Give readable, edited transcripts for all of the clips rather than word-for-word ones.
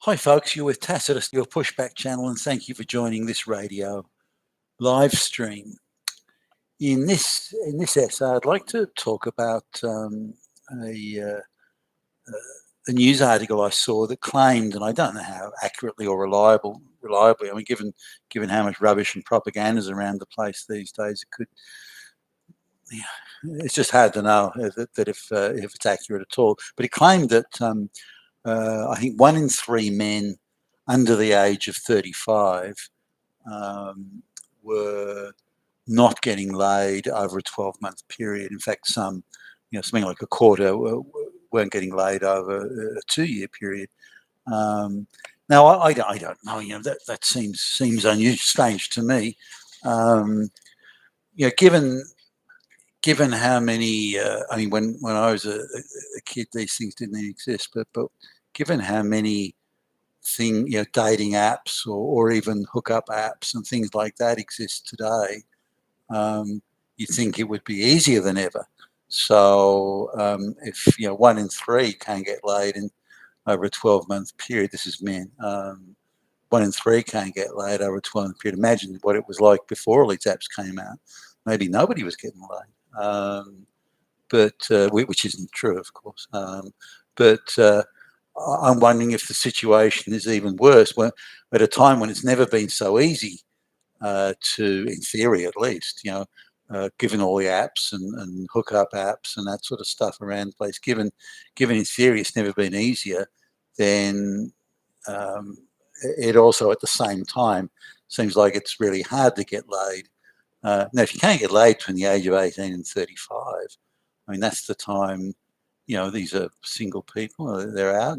Hi, folks. You're with Tacitus, your pushback channel, and thank you for joining this radio live stream. In this essay, I'd like to talk about a, uh, a news article I saw that claimed, and I don't know how accurately or reliably. I mean, given how much rubbish and propaganda is around the place these days, it could. Yeah, it's just hard to know that if it's accurate at all. But it claimed that I think 1 in 3 men under the age of 35 were not getting laid over a 12-month period. In fact, something like a quarter weren't getting laid over a 2-year period. Now, I don't know. That seems unusual, strange to me. Given how many, I mean, when I was a kid, these things didn't even exist. But given how many dating apps or even hookup apps and things like that exist today, you think it would be easier than ever. So if 1 in 3 can't get laid in over a 12-month period, this is men. 1 in 3 can't get laid over a 12-month period. Imagine what it was like before all these apps came out. Maybe nobody was getting laid, which isn't true, of course. But I'm wondering if the situation is even worse at a time when it's never been so easy in theory at least, given all the apps and hookup apps and that sort of stuff around the place, given in theory it's never been easier, then it also at the same time seems like it's really hard to get laid. Now, if you can't get laid between the age of 18 and 35, I mean, that's the time, these are single people, they're out,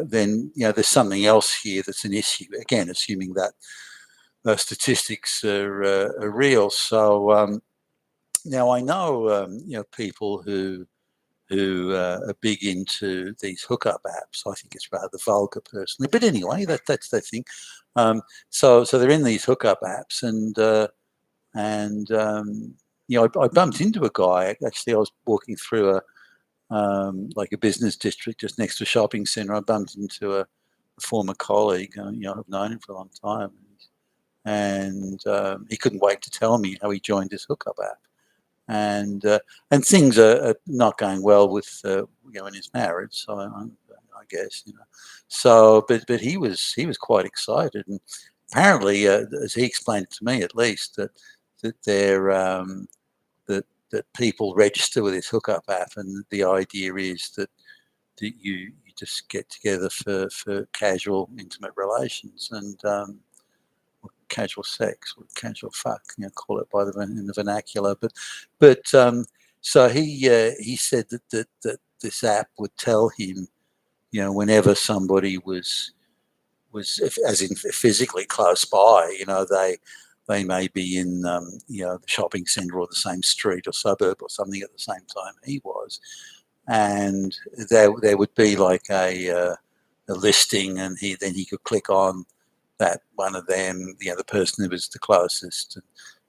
then, there's something else here that's an issue. Again, assuming that statistics are real. So now I know, people who are big into these hookup apps. I think it's rather vulgar personally, but anyway, that's their thing. So they're in these hookup apps, and I bumped into a guy. Actually, I was walking through like a business district just next to a shopping centre. I bumped into a former colleague. I've known him for a long time, and he couldn't wait to tell me how he joined this hookup app. And things are not going well with in his marriage. So I guess So, but he was quite excited, and apparently, as he explained to me, at least that they're that people register with this hookup app, and the idea is that you just get together for casual, intimate relations and casual sex or casual fuck, call it in the vernacular. But so he said that this app would tell him, whenever somebody was as in physically close by, they may be in the shopping centre or the same street or suburb or something at the same time he was, and there would be like a listing, and then he could click on that one of them, the person who was the closest,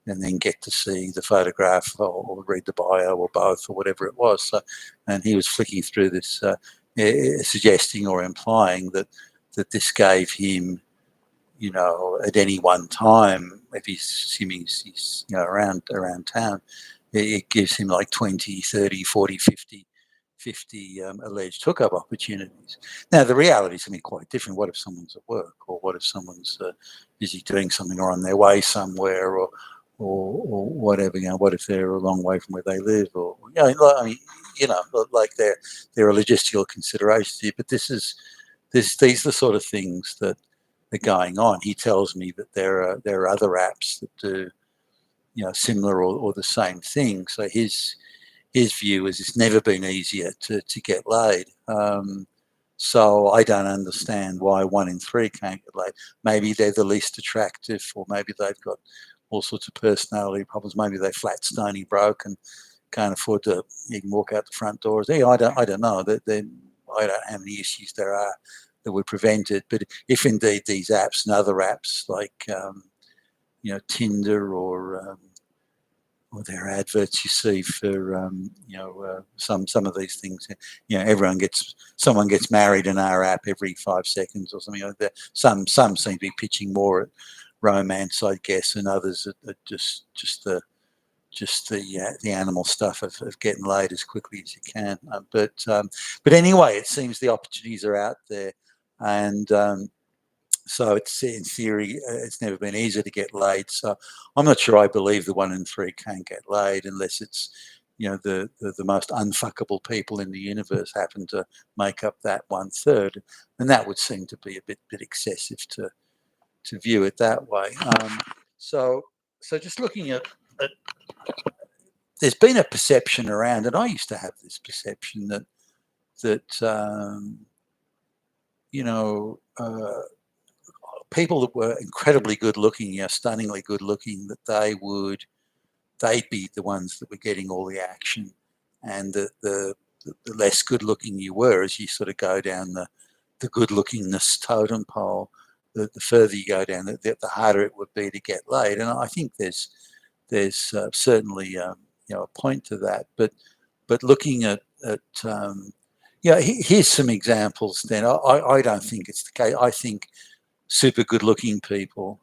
and then get to see the photograph or read the bio or both or whatever it was. So, and he was flicking through this, suggesting or implying that this gave him, at any one time, if he's around town, it gives him like 20, 30, 40, 50 alleged hookup opportunities. Now, the reality is going to be quite different. What if someone's at work, or what if someone's busy doing something, or on their way somewhere, or whatever? What if they're a long way from where they live, or I mean, like there are logistical considerations here. But these are the sort of things that are going on. He tells me that there are other apps that do similar or the same thing. So his view is it's never been easier to get laid. So I don't understand why 1 in 3 can't get laid. Maybe they're the least attractive, or maybe they've got all sorts of personality problems. Maybe they're flat, stony broke and can't afford to even walk out the front doors. I don't know. I don't know how many issues there are that would prevent it. But if indeed these apps and other apps like Tinder or or their adverts you see for some of these things. Someone gets married in our app every 5 seconds or something like that. Some seem to be pitching more at romance, I guess, and others are just the animal stuff of getting laid as quickly as you can. But anyway, it seems the opportunities are out there, and so it's in theory, it's never been easier to get laid. So I'm not sure I believe the 1 in 3 can't get laid unless it's, the most unfuckable people in the universe happen to make up that 1/3, and that would seem to be a bit excessive to view it that way. So just looking at there's been a perception around, and I used to have this perception that people that were incredibly good looking, stunningly good looking, that they'd be the ones that were getting all the action, and the less good looking you were, as you sort of go down the good lookingness totem pole, the further you go down, the harder it would be to get laid. And I think there's certainly a point to that. But looking at here's some examples. Then I don't think it's the case. I think super good looking people,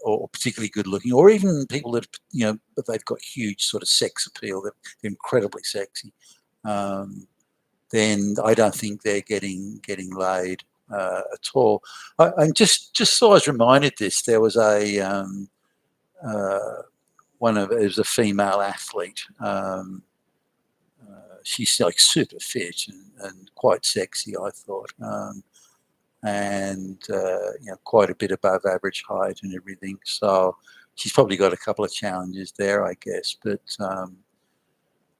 or particularly good looking, or even people that but they've got huge sort of sex appeal, they're incredibly sexy, then I don't think they're getting laid at all. And just so I was reminded, there was it was a female athlete. She's like super fit and quite sexy, I thought, and quite a bit above average height and everything. So she's probably got a couple of challenges there, I guess. But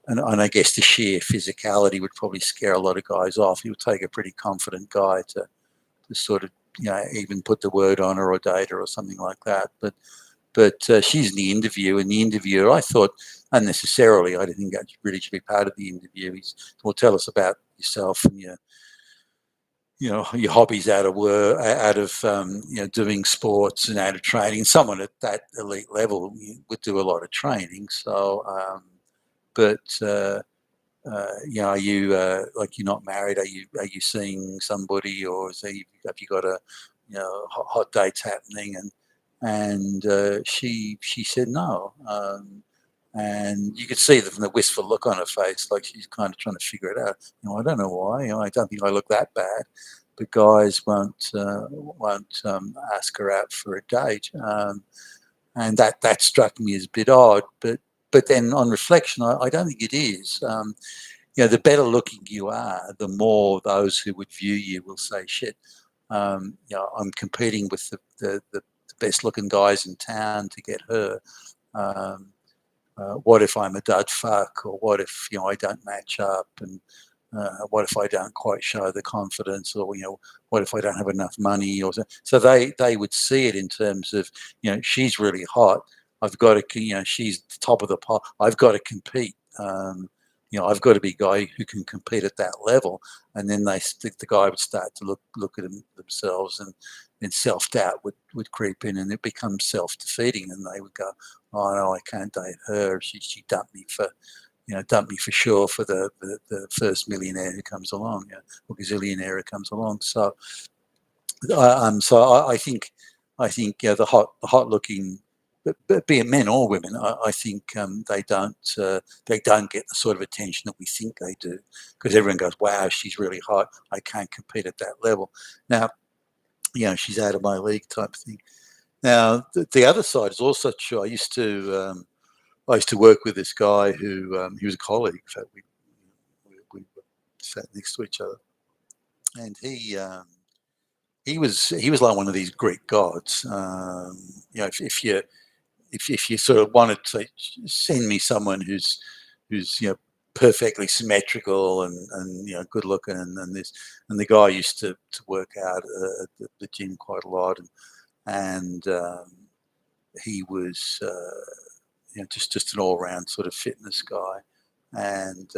and I guess the sheer physicality would probably scare a lot of guys off. It would take a pretty confident guy to sort of even put the word on her or date her or something like that. But she's in the interview, and the interviewer, I thought, unnecessarily, I didn't think that really should be part of the interview. Well, tell us about yourself and your hobbies out of work, out of doing sports and out of training. And someone at that elite level would do a lot of training. So, are you like, you're not married? Are you seeing somebody, or have you got a hot dates happening? And she said no. And you could see that from the wistful look on her face, like she's kind of trying to figure it out. I don't know why. I don't think I look that bad, but guys won't ask her out for a date, and that struck me as a bit odd. But then on reflection, I don't think it is. The better looking you are, the more those who would view you will say, "Shit, I'm competing with the best looking guys in town to get her. What if I'm a dud fuck, or what if I don't match up, and what if I don't quite show the confidence, or what if I don't have enough money?" Or so they would see it in terms of she's really hot. I've got to she's top of the pile. I've got to compete. I've got to be a guy who can compete at that level, and then the guy would start to look at themselves, and then self-doubt would creep in, and it becomes self-defeating, and they would go, "Oh no, I can't date her. She dumped me for sure for the first millionaire who comes along, or gazillionaire who comes along." So, I think the hot looking, but be it men or women, I think they don't get the sort of attention that we think they do, because everyone goes, "Wow, she's really hot. I can't compete at that level." Now, she's out of my league type thing. Now, the other side is also true. I used to work with this guy who he was a colleague. In fact, we sat next to each other, and he was like one of these Greek gods. If you sort of wanted to send me someone who's perfectly symmetrical and good looking, and the guy used to work out at the gym quite a lot, and he was just an all round sort of fitness guy, and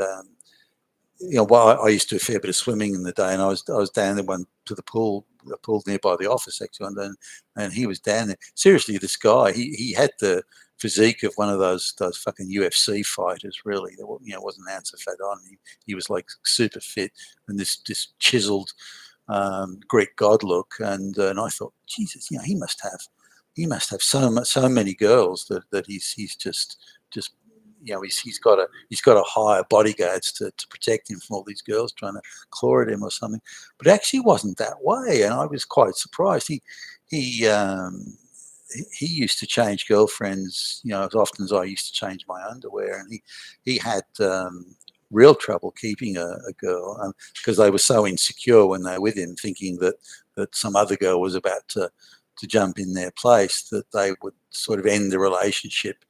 well, I used to do a fair bit of swimming in the day, and I was down there to the pool pulled nearby the office actually, and he was down there. Seriously, this guy, he had the physique of one of those fucking UFC fighters. Really, wasn't an ounce of fat on. He was like super fit, and this chiseled Greek god look, and I thought, Jesus, he must have so many girls that he's just he's got to hire bodyguards to protect him from all these girls trying to claw at him or something. But it actually wasn't that way, and I was quite surprised. He um, he used to change girlfriends, as often as I used to change my underwear, and he had real trouble keeping a girl because they were so insecure when they were with him, thinking that some other girl was about to jump in their place, that they would sort of end the relationship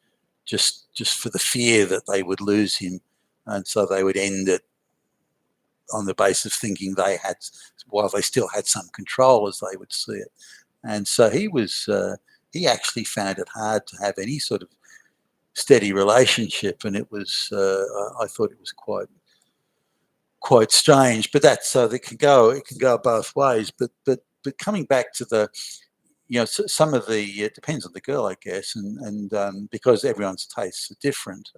just for the fear that they would lose him, and so they would end it on the basis of thinking they had, while they still had some control, as they would see it. And so he actually found it hard to have any sort of steady relationship, and it was I thought it was quite strange. But that's it can go both ways. But coming back to the some of the it depends on the girl, I guess, and because everyone's tastes are different.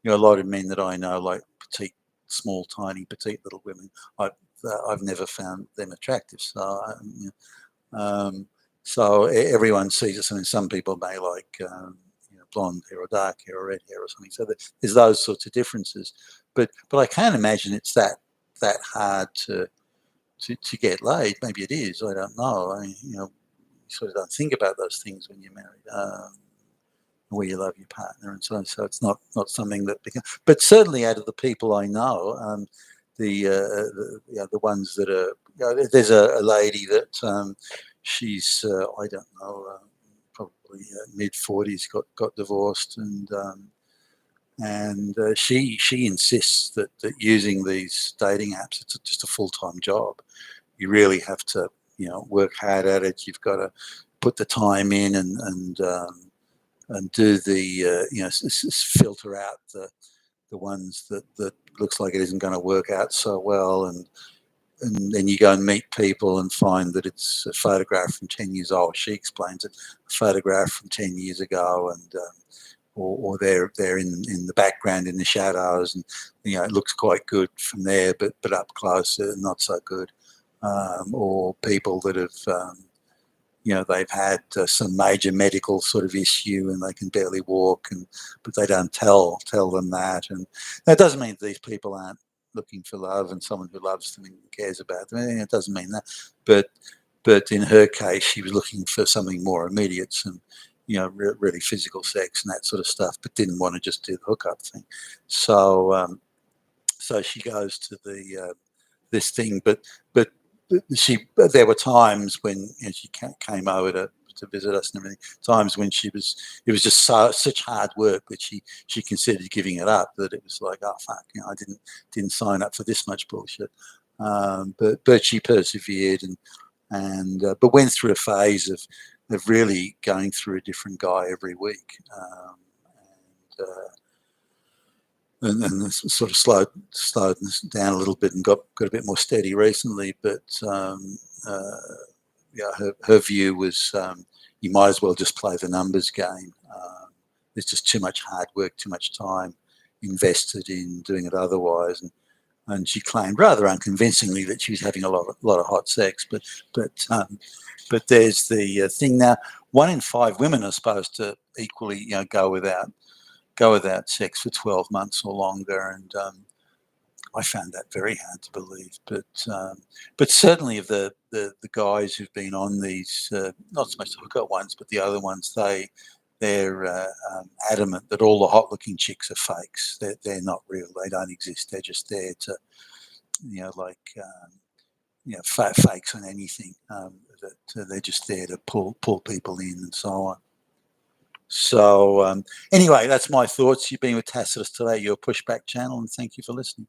A lot of men that I know, like petite, small, tiny, petite little women, I've never found them attractive. So everyone sees it. I mean, some people may like blonde hair or dark hair or red hair or something. So there's those sorts of differences. But I can't imagine it's that hard to get laid. Maybe it is. I don't know. I mean, you sort of don't think about those things when you're married. Where you love your partner and so on. So it's not something that but certainly out of the people I know, the ones that are, there's a lady that she's I don't know, probably mid-40s, got divorced, and she insists that using these dating apps, it's just a full-time job. You really have to work hard at it. You've got to put the time in and do the filter out the ones that looks like it isn't going to work out so well, and then you go and meet people and find that it's a photograph from 10 years old. She explains it, a photograph from 10 years ago, and or they're in the background in the shadows, and it looks quite good from there, but up close not so good, or people that have they've had some major medical sort of issue and they can barely walk, but they don't tell them that. And that doesn't mean these people aren't looking for love and someone who loves them and cares about them. It doesn't mean that. But in her case, she was looking for something more immediate, some really physical sex and that sort of stuff, but didn't want to just do the hookup thing. So she goes to the this thing, but there were times when she came over to visit us and everything. Times when it was just such hard work that she considered giving it up. That it was like, oh fuck, I didn't sign up for this much bullshit. But she persevered and but went through a phase of really going through a different guy every week. And then sort of slowed down a little bit and got a bit more steady recently. But her view was you might as well just play the numbers game. There's just too much hard work, too much time invested in doing it otherwise. And she claimed rather unconvincingly that she was having a lot of hot sex. But there's the thing now. 1 in 5 women are supposed to equally go without sex for 12 months or longer, and I found that very hard to believe. But certainly of the guys who've been on these, not so much the hookup ones, but the other ones, they're adamant that all the hot-looking chicks are fakes. They're not real. They don't exist. They're just there to, fakes on anything. That they're just there to pull people in and so on. So anyway, that's my thoughts. You've been with Tacitus today, your pushback channel, and thank you for listening.